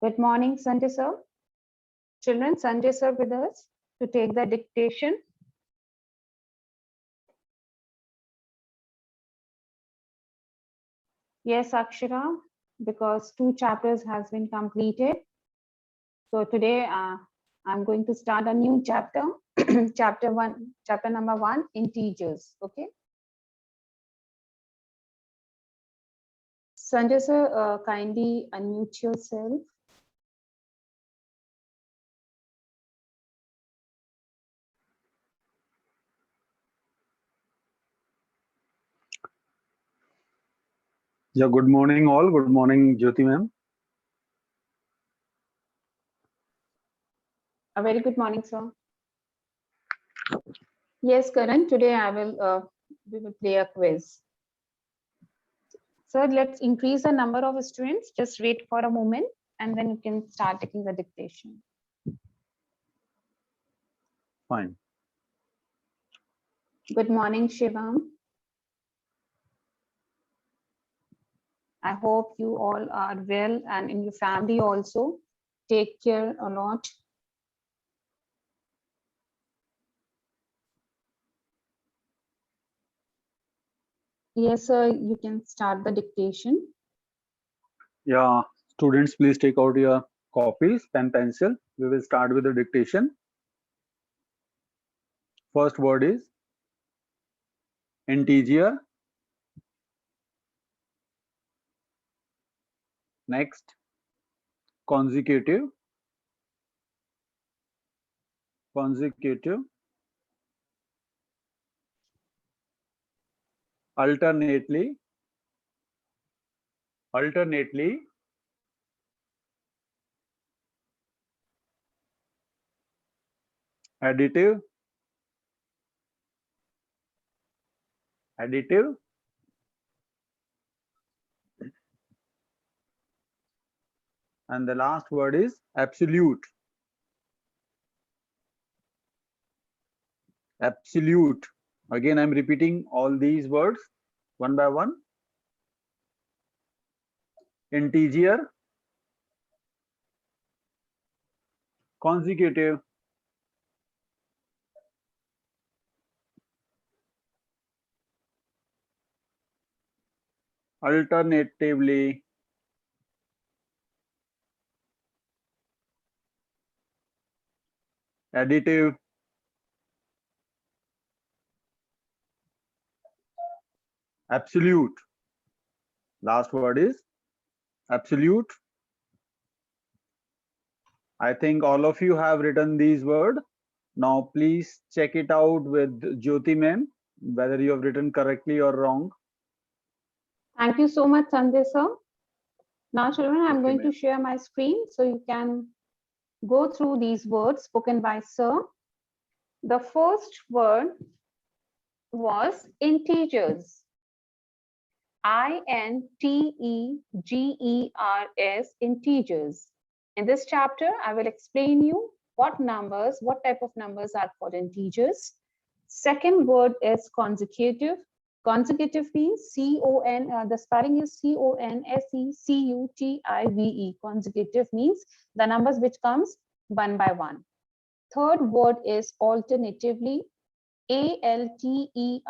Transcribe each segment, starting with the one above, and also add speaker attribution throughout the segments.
Speaker 1: Good morning, Sanjay sir. Children, Sanjay sir with us to take the dictation. Yes, Akshara, because 2 chapters has been completed. So today I'm going to start a new chapter, chapter number 1, integers. Okay. Sanjay sir, kindly unmute yourself.
Speaker 2: Yeah, good morning all. Good morning, Jyoti ma'am.
Speaker 1: A very good morning, sir. Yes, Karan, today we will play a quiz. So let's increase the number of students. Just wait for a moment and then you can start taking the dictation.
Speaker 2: Fine.
Speaker 1: Good morning, Shivam. I hope you all are well and in your family also. Take care a lot. Yes, sir, you can start the dictation.
Speaker 2: Yeah, students, please take out your copies, pen, pencil. We will start with the dictation. First word is integer. Next, consecutive. Consecutive. Alternately. Alternately. Additive. Additive. And the last word is absolute. Absolute. Again, I'm repeating all these words one by one. Integer. Consecutive. Alternatively. Additive. Absolute. Last word is absolute. I think all of you have written these words. Now please check it out with Jyoti ma'am, whether you have written correctly or wrong.
Speaker 1: Thank you so much, Sanjay sir. Now, children, I'm
Speaker 2: Okay,
Speaker 1: going to
Speaker 2: ma'am.
Speaker 1: share my screen so you can go through these words spoken by sir. The first word was integers. INTEGERS, integers. In this chapter, I will explain you what type of numbers are called integers. Second word is consecutive. Consecutive means C-O-N, the spelling is C-O-N-S-E-C-U-T-I-V-E. Consecutive means the numbers which comes one by one. Third word is alternatively, ALTERNATIVELY.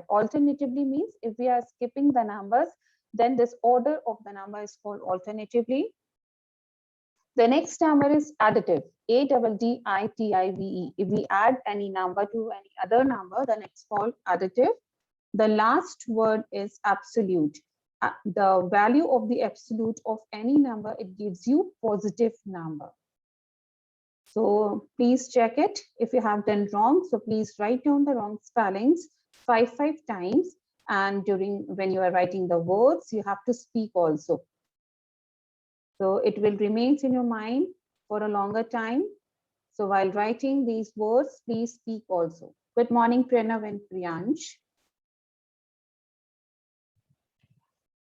Speaker 1: Alternatively means if we are skipping the numbers, then this order of the number is called alternatively. The next number is additive, ADDITIVE. If we add any number to any other number, then it's called additive. The last word is absolute. The value of the absolute of any number, it gives you positive number. So please check it. If you have done wrong, so please write down the wrong spellings five times. And when you are writing the words, you have to speak also. So it will remain in your mind for a longer time. So while writing these words, please speak also. Good morning, Pranav and Priyansh.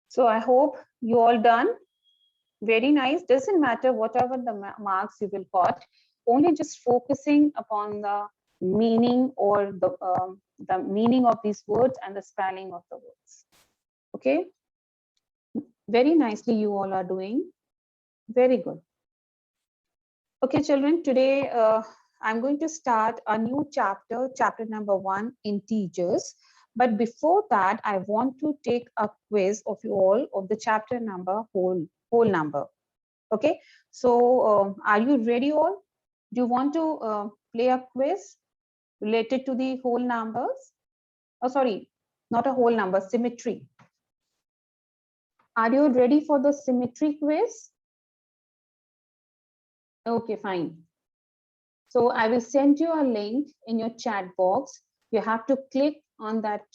Speaker 1: So I hope you all done. Very nice. Doesn't matter whatever the marks you will got, only just focusing upon the meaning or the meaning of these words and the spelling of the words. Okay. Very nicely you all are doing. Very good. Okay, children, today I'm going to start a new chapter, chapter number 1, integers. But before that, I want to take a quiz of you all of the chapter number, whole number. Okay, so are you ready all? Do you want to play a quiz related to the whole numbers? Oh, sorry, not a whole number, symmetry. Are you ready for the symmetry quiz? Okay, fine. So I will send you a link in your chat box. You have to click on that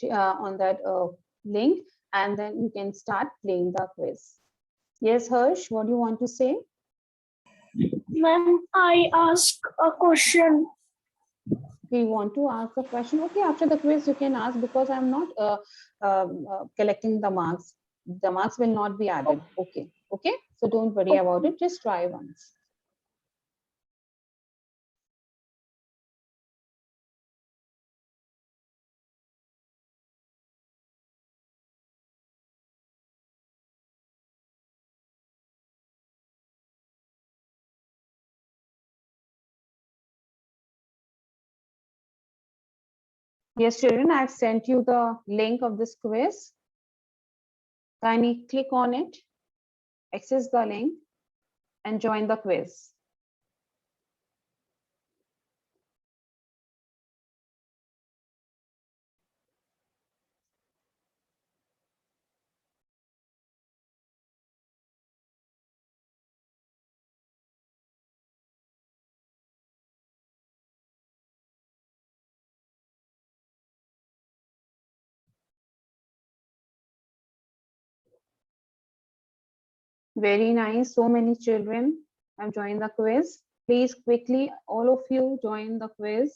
Speaker 1: link, and then you can start playing the quiz. Yes, Harsh, what do you want to say?
Speaker 3: When I ask a question,
Speaker 1: Do you want to ask a question? Okay, after the quiz you can ask, because I'm not collecting the marks. The marks will not be added. Okay, okay. So don't worry about it. Just try once. Yes, children, I've sent you the link of this quiz. Kindly click on it, access the link, and join the quiz. Very nice. So many children have joined the quiz. Please quickly, all of you join the quiz.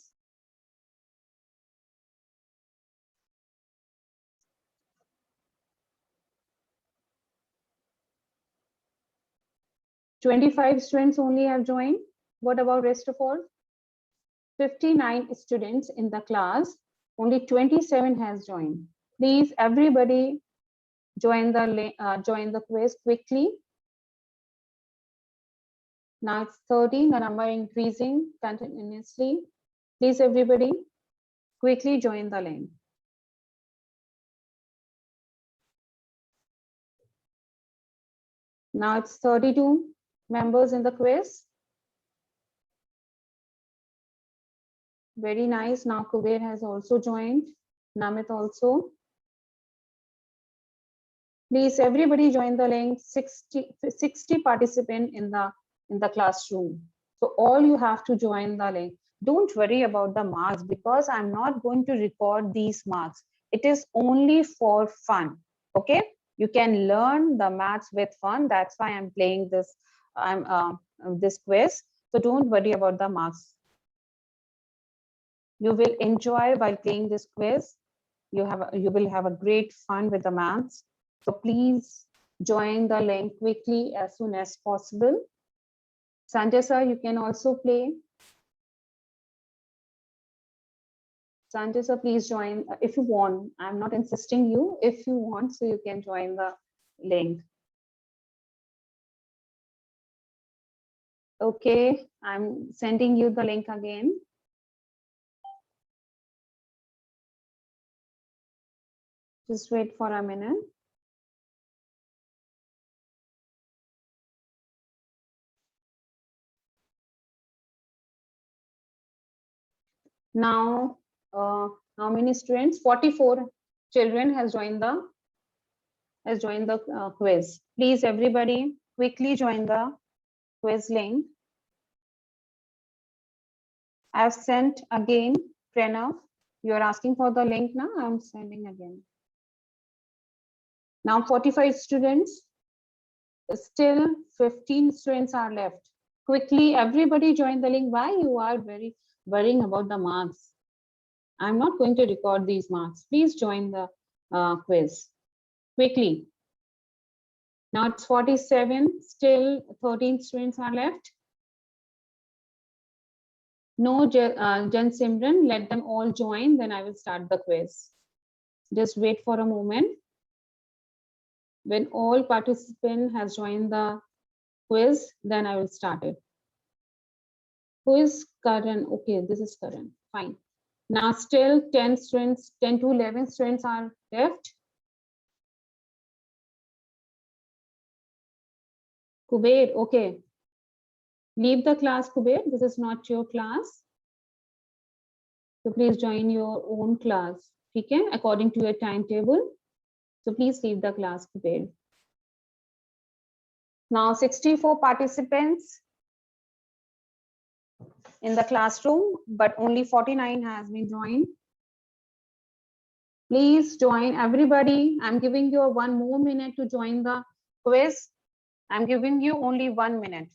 Speaker 1: "25 students only have joined. What about rest of all? 59 students in the class, only 27 has joined. Please, everybody join the quiz quickly. Now it's 13, the number increasing continuously. Please, everybody, quickly join the link. Now it's 32 members in the quiz. Very nice. Now Kuber has also joined. Namit also. Please, everybody join the link. 60 participants in the classroom. So all you have to join the link. Don't worry about the marks, because I'm not going to record these marks. It is only for fun. Okay, you can learn the maths with fun. That's why I'm playing this this quiz. So don't worry about the marks. You will enjoy while playing this quiz. You will have a great fun with the maths. So please join the link quickly as soon as possible. Sanjay sir, you can also play. Sanjay sir, please join if you want. I'm not insisting you. If you want, so you can join the link. Okay, I'm sending you the link again. Just wait for a minute. Now, how many students? 44 children has joined the quiz. Please, everybody, quickly join the quiz link. I've sent again, Pranav. You are asking for the link now. I'm sending again. Now 45 students. Still 15 students are left. Quickly, everybody join the link. Why you are very worrying about the marks? I'm not going to record these marks. Please join the quiz quickly. Now it's 47. Still 13 students are left. No, Jan Simran, let them all join, then I will start the quiz. Just wait for a moment. When all participant has joined the quiz, then I will start it. Who is Karan? Okay, this is Karan. Fine. Now still 10 students, 10 to 11 students are left. Kuber, okay. Leave the class, Kuber. This is not your class. So please join your own class. Okay, according to your timetable. So please leave the class, Kuber. Now 64 participants in the classroom, but only 49 has been joined. Please join everybody. I'm giving you 1 more minute to join the quiz. I'm giving you only 1 minute.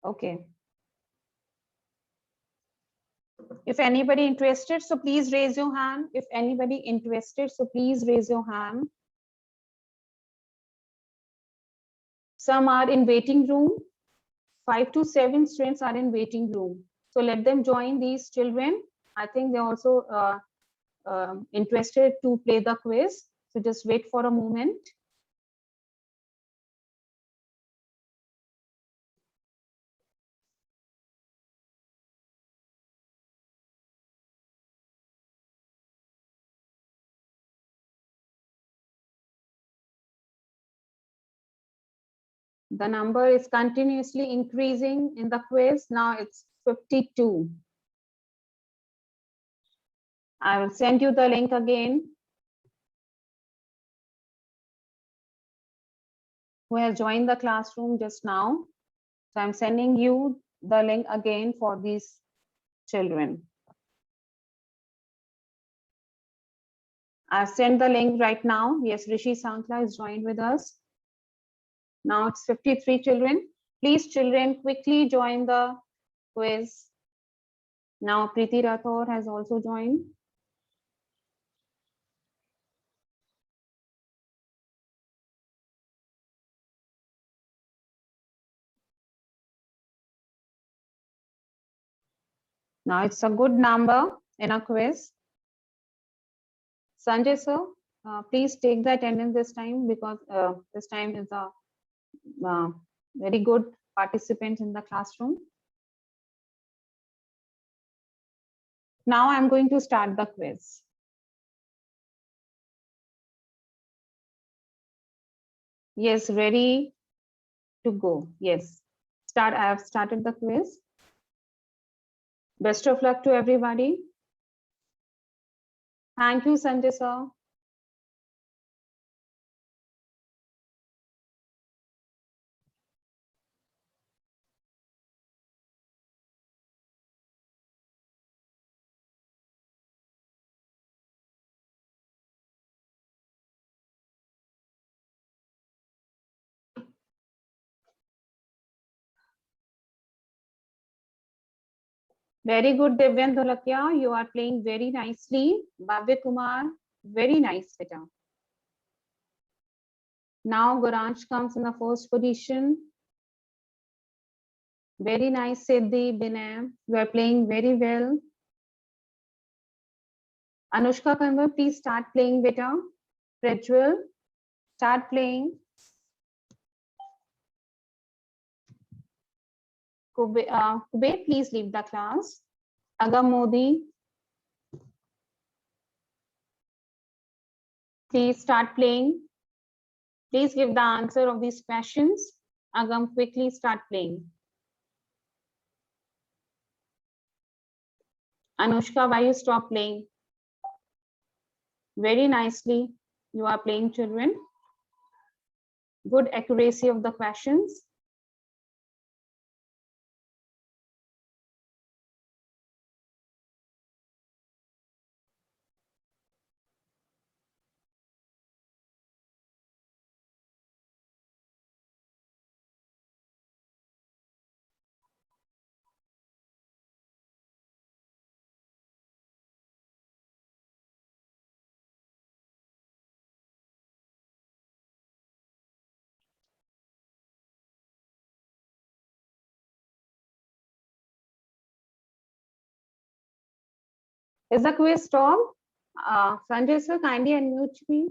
Speaker 1: Okay. If anybody interested, so please raise your hand. If anybody interested, so please raise your hand. Some are in waiting room. 5 to 7 students are in waiting room. So let them join these children. I think they're also interested to play the quiz. So just wait for a moment. The number is continuously increasing in the quiz. Now it's 52. I will send you the link again. Who has joined the classroom just now? So I'm sending you the link again for these children. I've sent the link right now. Yes, Rishi Sankla is joined with us. Now it's 53 children. Please, children, quickly join the quiz. Now Preeti Rathore has also joined. Now it's a good number in a quiz. Sanjay sir, please take the attendance this time, because this time is a very good participant in the classroom. Now I'm going to start the quiz. Yes, ready to go. Yes, I have started the quiz. Best of luck to everybody. Thank you, Sanjay sir. Very good, Devyan Dholakia. You are playing very nicely. Bhavya Kumar, very nice beta. Now Goranch comes in the first position. Very nice, Siddhi, Binay. You are playing very well. Anushka Kanwar, please start playing beta. Prajwal, start playing. Kuber, please leave the class. Agam Modi, please start playing. Please give the answer of these questions. Agam, quickly start playing. Anushka, why you stop playing? Very nicely, you are playing, children. Good accuracy of the questions. Is the quiz stopped? Sanjay sir, kindly unmute me.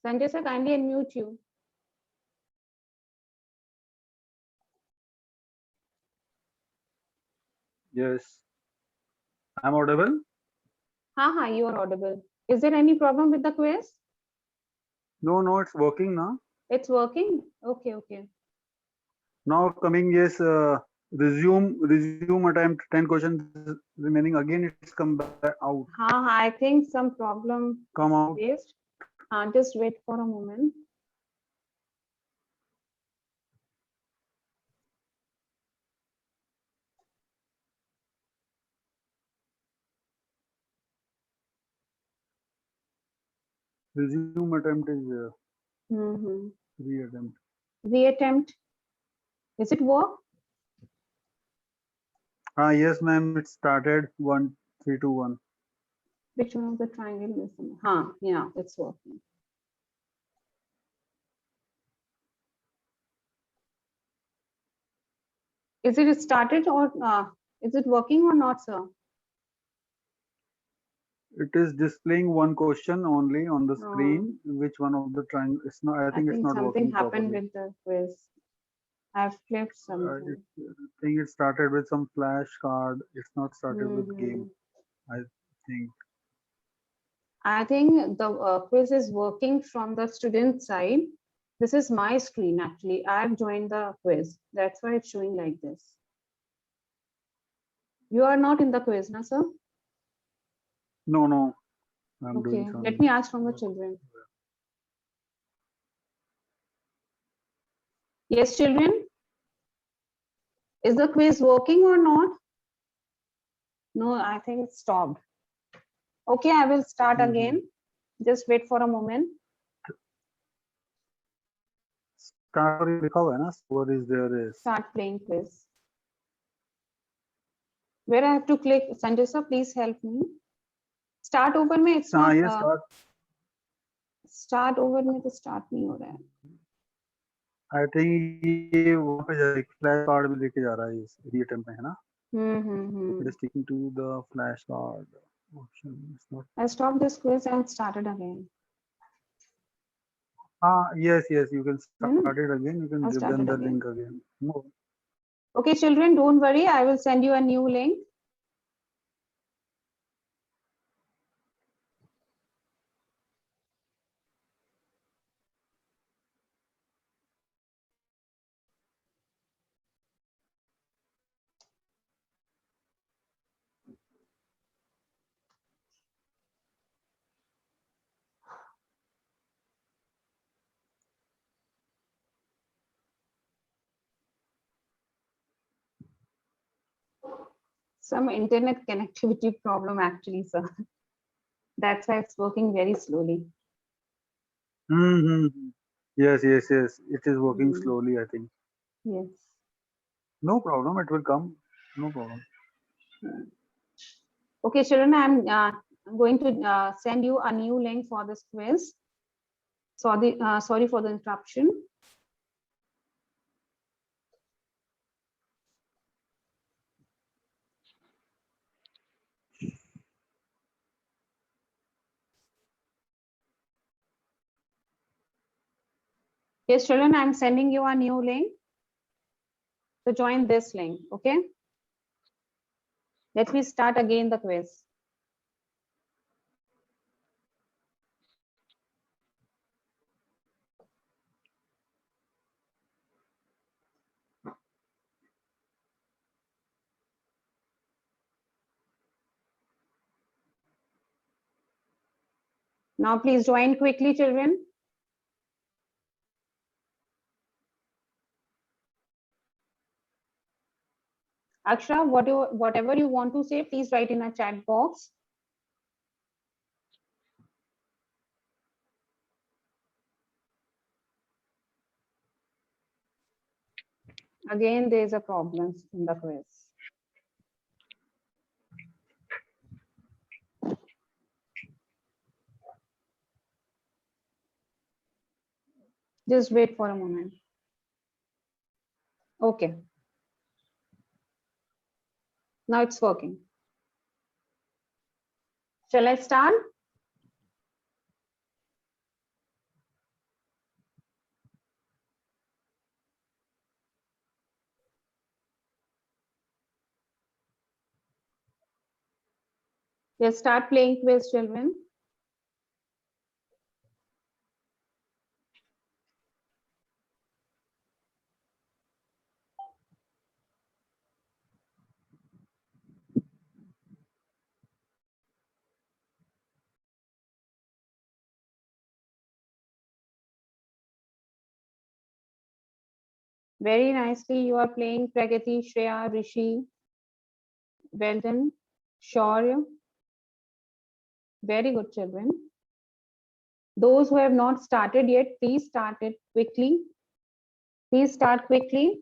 Speaker 1: Sanjay sir, kindly unmute you.
Speaker 2: Yes. I'm audible?
Speaker 1: You are audible. Is there any problem with the quiz?
Speaker 2: No, it's working now.
Speaker 1: It's working? Okay.
Speaker 2: Now coming, yes, resume attempt 10 questions remaining. Again, it's come back out.
Speaker 1: I think some problem
Speaker 2: Come out.
Speaker 1: faced. Just wait for a moment.
Speaker 2: Resume attempt is
Speaker 1: Mm-hmm.
Speaker 2: re-attempt.
Speaker 1: Reattempt. Is it work?
Speaker 2: Yes, ma'am. It started 1, 3, 2, 1.
Speaker 1: Which one of the triangle is in? Yeah, it's working. Is it started or is it working or not, sir?
Speaker 2: It is displaying one question only on the
Speaker 1: Oh.
Speaker 2: screen. Which one of the triangle? It's not. I think it's not
Speaker 1: something
Speaker 2: working
Speaker 1: happened
Speaker 2: properly.
Speaker 1: with the quiz. I've flipped
Speaker 2: I
Speaker 1: something.
Speaker 2: think it started with some flash card. It's not started with
Speaker 1: Mhm.
Speaker 2: game. I think.
Speaker 1: I think the quiz is working from the student side. This is my screen actually. I've joined the quiz. That's why it's showing like this. You are not in the quiz, na, sir?
Speaker 2: No. I'm
Speaker 1: Okay,
Speaker 2: doing some.
Speaker 1: let me ask from the children. Yes, children? Is the quiz working or not? No, I think it stopped. Okay, I will start
Speaker 2: Mhm.
Speaker 1: again. Just wait for a moment.
Speaker 2: Start लिखा हुआ है ना? What is there is.
Speaker 1: Start playing quiz. Where I have to click? Sanjay sir, please help me. Start over में it's not.
Speaker 2: ये start.
Speaker 1: Start over में तो start नहीं हो रहा है.
Speaker 2: I think ये वहाँ पे फ्लैश कार्ड में लेके जा रहा है इस री-अटेम्प्ट में, है ना? It is sticking to the flash card option. It's not.
Speaker 1: I stopped this quiz and started again.
Speaker 2: Yes, you can
Speaker 1: Hmm.
Speaker 2: start it again. You can
Speaker 1: I
Speaker 2: give them
Speaker 1: started
Speaker 2: the
Speaker 1: again.
Speaker 2: link again. No.
Speaker 1: Okay, children, don't worry. I will send you a new link. Some internet connectivity problem actually, sir. That's why it's working very slowly.
Speaker 2: Yes. It is working
Speaker 1: Hmm.
Speaker 2: slowly, I think.
Speaker 1: Yes.
Speaker 2: No problem. It will come. No problem.
Speaker 1: Okay, children, I'm going to send you a new link for this quiz. Sorry for the interruption. Yes, children, I'm sending you a new link. So join this link, okay? Let me start again the quiz. Now please join quickly, children. Akshra, whatever you want to say, please write in a chat box. Again, there is a problem in the quiz. Just wait for a moment. Okay. Now it's working. Shall I start? Yes, start playing quiz, children. Very nicely, you are playing Pragati, Shreya, Rishi. Well done. Shaurya. Very good, children. Those who have not started yet, please start it quickly. Please start quickly.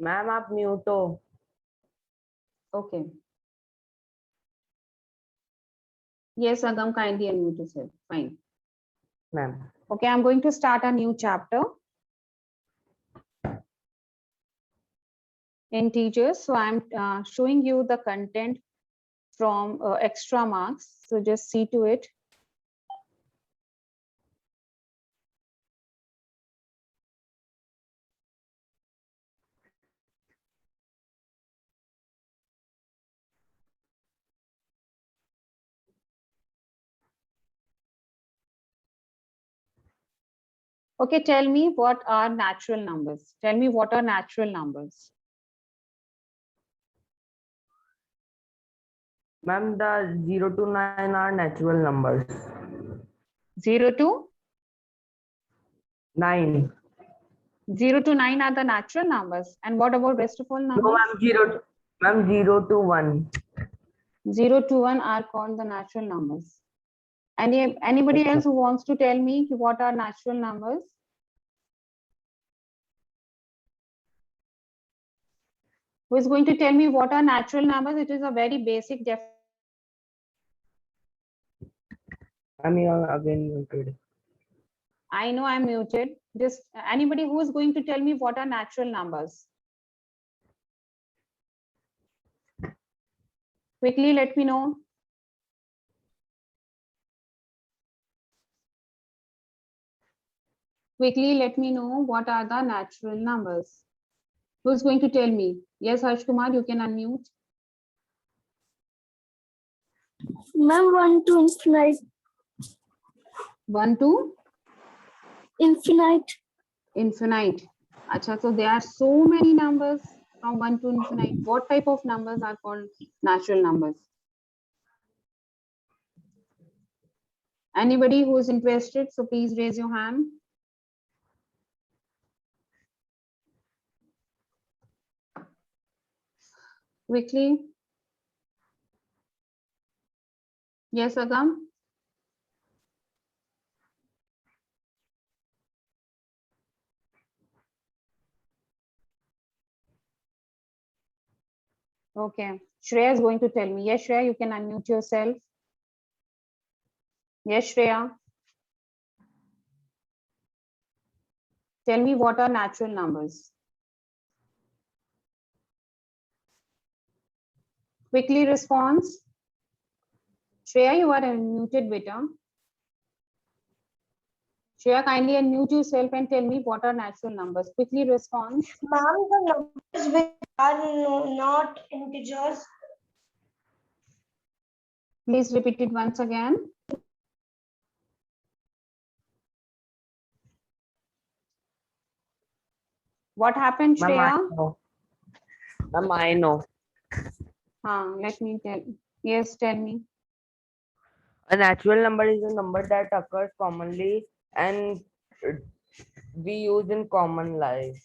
Speaker 4: Ma'am आप mute हो।
Speaker 1: Okay. Yes, Agam, kindly unmute yourself. Fine.
Speaker 4: Ma'am
Speaker 1: Okay, I'm going to start a new chapter in teachers. So I'm showing you the content from extra marks. So just see to it. Okay, tell me what are natural numbers. Tell me what are natural numbers.
Speaker 4: Ma'am the 0 to 9 are natural numbers.
Speaker 1: 0 to
Speaker 4: 9.
Speaker 1: 0 to 9 are the natural numbers. And what about rest of all
Speaker 4: No
Speaker 1: numbers?
Speaker 4: ma'am 0 to 1.
Speaker 1: 0 to 1 are called the natural numbers. Anybody else who wants to tell me what are natural numbers? Who is going to tell me what are natural numbers? It is a very basic definition.
Speaker 4: I'm again muted.
Speaker 1: I know I'm muted. Just anybody who is going to tell me what are natural numbers? Quickly, let me know. Quickly, let me know what are the natural numbers. Who's going to tell me? Yes, Harsh Kumar, you can unmute.
Speaker 3: Ma'am, 1 to infinite.
Speaker 1: 1 to
Speaker 3: Infinite.
Speaker 1: infinite. Acha, so there are so many numbers from 1 to infinite. What type of numbers are called natural numbers? Anybody who is interested, so please raise your hand. Quickly. Yes, Agam? Okay. Shreya is going to tell me. Yes, Shreya, you can unmute yourself. Yes, Shreya. Tell me what are natural numbers. Quickly response. Shreya, you are unmuted, beta. Shreya, kindly unmute yourself and tell me what are natural numbers. Quickly respond.
Speaker 3: Ma'am, the numbers which are not integers.
Speaker 1: Please repeat it once again. What happened,
Speaker 4: Ma'am, I
Speaker 1: Shreya?
Speaker 4: know. Ma'am, I know.
Speaker 1: Let me tell. Yes, tell me.
Speaker 4: A natural number is a number that occurs commonly and we use in common life.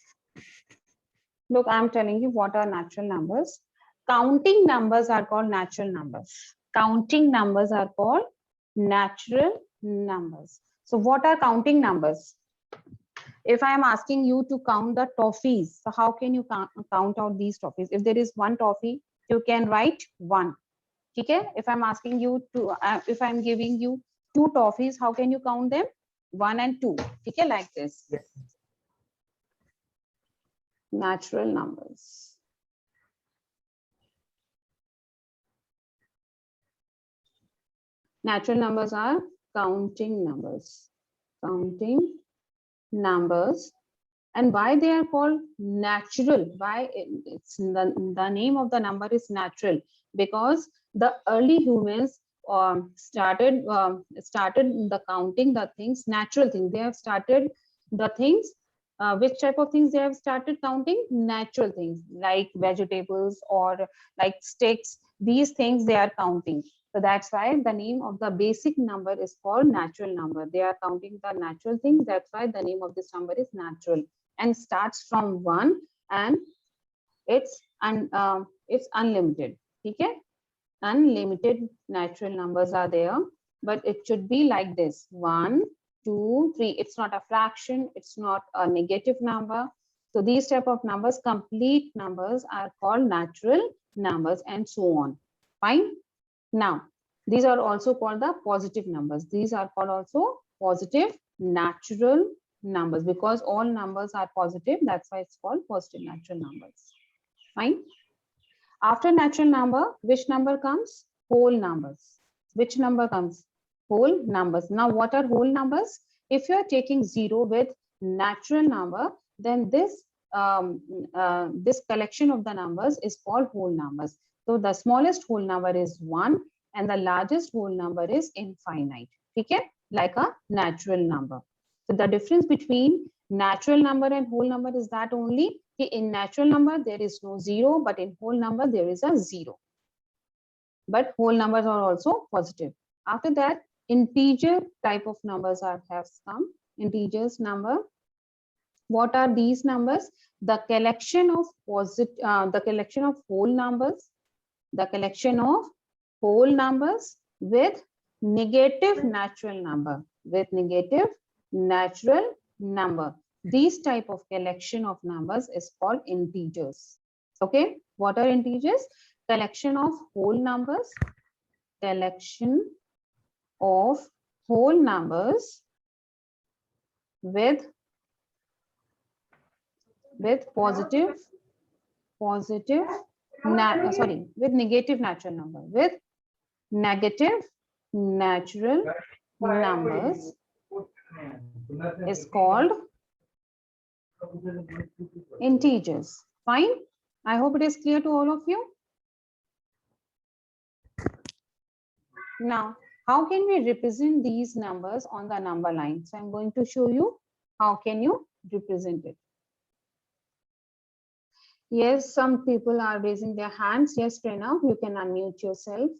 Speaker 1: Look, I'm telling you what are natural numbers. Counting numbers are called natural numbers. Counting numbers are called natural numbers. So what are counting numbers? If I am asking you to count the toffees, so how can you count out these toffees? If there is one toffee, you can write 1. Okay? If I'm asking you to, if I'm giving you 2 toffees, how can you count them? 1 and 2. Okay, like this.
Speaker 4: Yes.
Speaker 1: Natural numbers. Natural numbers are counting numbers. Counting numbers. And why they are called natural? Why it's the name of the number is natural? Because the early humans started the counting the things, natural things. They have started the things. Which type of things they have started counting? Natural things like vegetables or like sticks. These things they are counting. So that's why the name of the basic number is called natural number. They are counting the natural things. That's why the name of this number is natural and starts from 1 and it's unlimited. Okay, unlimited natural numbers are there, but it should be like this: 1, 2, 3. It's not a fraction, it's not a negative number. So these type of numbers, complete numbers, are called natural numbers, and so on. Fine. Now, these are also called the positive numbers. These are called also positive natural numbers, because all numbers are positive. That's why it's called positive natural numbers. Fine. After natural number, which number comes? Whole numbers. Which number comes? Whole numbers. Now, what are whole numbers? If you are taking 0 with natural number, then this collection of the numbers is called whole numbers. So the smallest whole number is 1 and the largest whole number is infinite. Okay? Like a natural number. So the difference between natural number and whole number is that only in natural number there is no 0, but in whole number there is a 0. But whole numbers are also positive. After that, integer type of numbers have come. Integers number. What are these numbers? The collection of whole numbers. The collection of whole numbers with negative natural number. With negative natural number. These type of collection of numbers is called integers. Okay, what are integers? Collection of whole numbers. Collection of whole numbers with with negative natural number. With negative natural numbers is called integers. Fine. I hope it is clear to all of you. Now, how can we represent these numbers on the number line? So I'm going to show you how can you represent it. Yes, some people are raising their hands. Yes, Prerna, you can unmute yourself.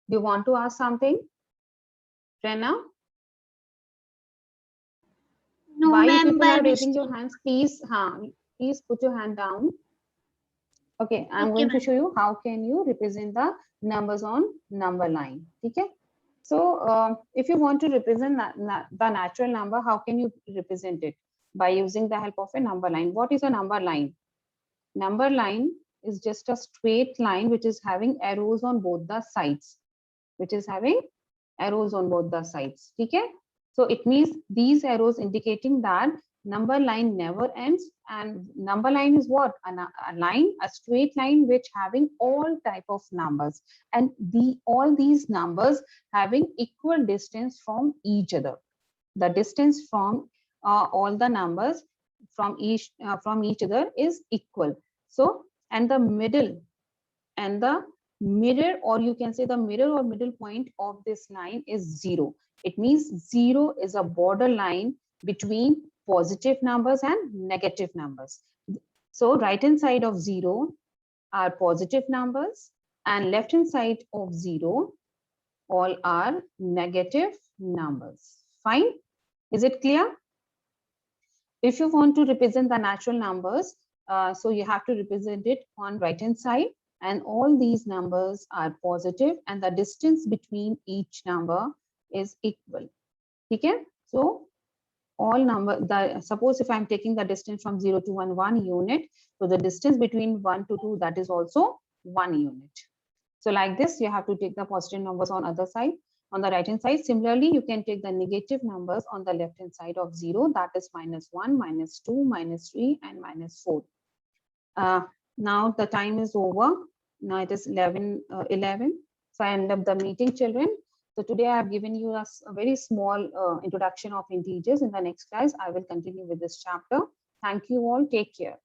Speaker 1: Do you want to ask something? Prerna?
Speaker 3: No,
Speaker 1: Why you
Speaker 3: ma'am,
Speaker 1: people are
Speaker 3: by
Speaker 1: raising your
Speaker 3: mistake.
Speaker 1: hands? Please, please put your hand down. Okay, I'm
Speaker 3: Okay,
Speaker 1: going to
Speaker 3: ma'am.
Speaker 1: show you how can you represent the numbers on number line. Okay. So if you want to represent the natural number, how can you represent it? By using the help of a number line. What is a number line? Number line is just a straight line which is having arrows on both the sides. Which is having arrows on both the sides. Okay. So it means these arrows indicating that number line never ends, and number line is what? A straight line which having all type of numbers, and all these numbers having equal distance from each other. The distance from all the numbers from each other is equal. So, and the middle and the mirror, or you can say the mirror or middle point of this line is 0. It means 0 is a border line between positive numbers and negative numbers. So right hand side of 0 are positive numbers, and left hand side of 0 all are negative numbers. Fine. Is it clear? If you want to represent the natural numbers, so you have to represent it on right hand side, and all these numbers are positive, and the distance between each number is equal. Okay. So all number, suppose if I'm taking the distance from 0 to 1 unit, so the distance between 1 to 2, that is also 1 unit. So like this, you have to take the positive numbers on other side, on the right hand side. Similarly, you can take the negative numbers on the left hand side of 0, that is -1, -2, -3, and -4. Now the time is over. Now it is 11. So I end up the meeting, children. So today I have given you a very small introduction of integers. In the next class, I will continue with this chapter. Thank you all. Take care.